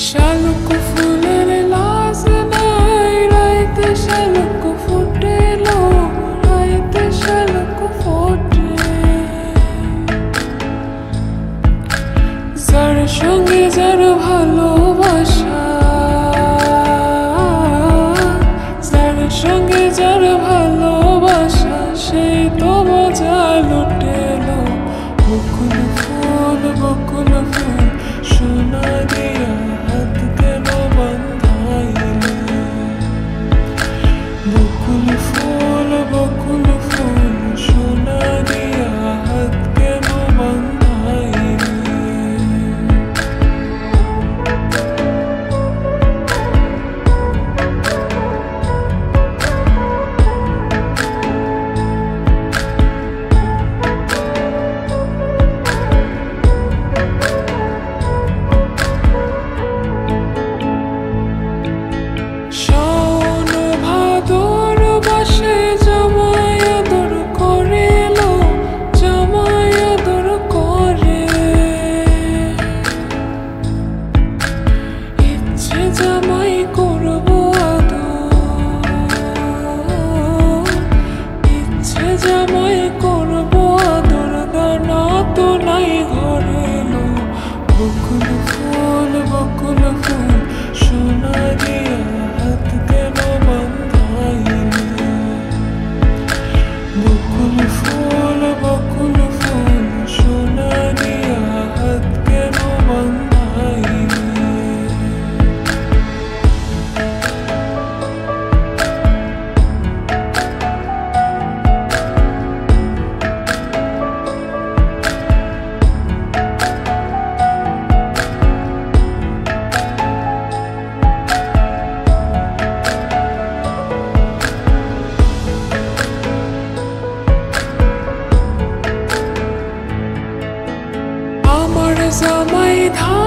শালুক ফুলের লাজ নাই, রাইতে শালুক ফুটেলো, রাইতে শালুক ফোটে। যার সঙ্গে যার ভালোবাসা, যার সঙ্গে যার ভালোবাসা, সেই তো মজা লুটেলো। বকুল ফুল সোনা দিয়া হাত কেন বাঁধাইলে? বকুল ফুল সোনা দিয়া হাত কেন বাঁধাইলে? জামাই করবো আদর, দানা তো নাই ঘরে এলো। বকুল ফুল সোনা দিয়া হাত কেন বাঁধাইলে? বকুল ফুল সোনা দিয়া হাত কেন বাঁধাইলে? জামাই ধা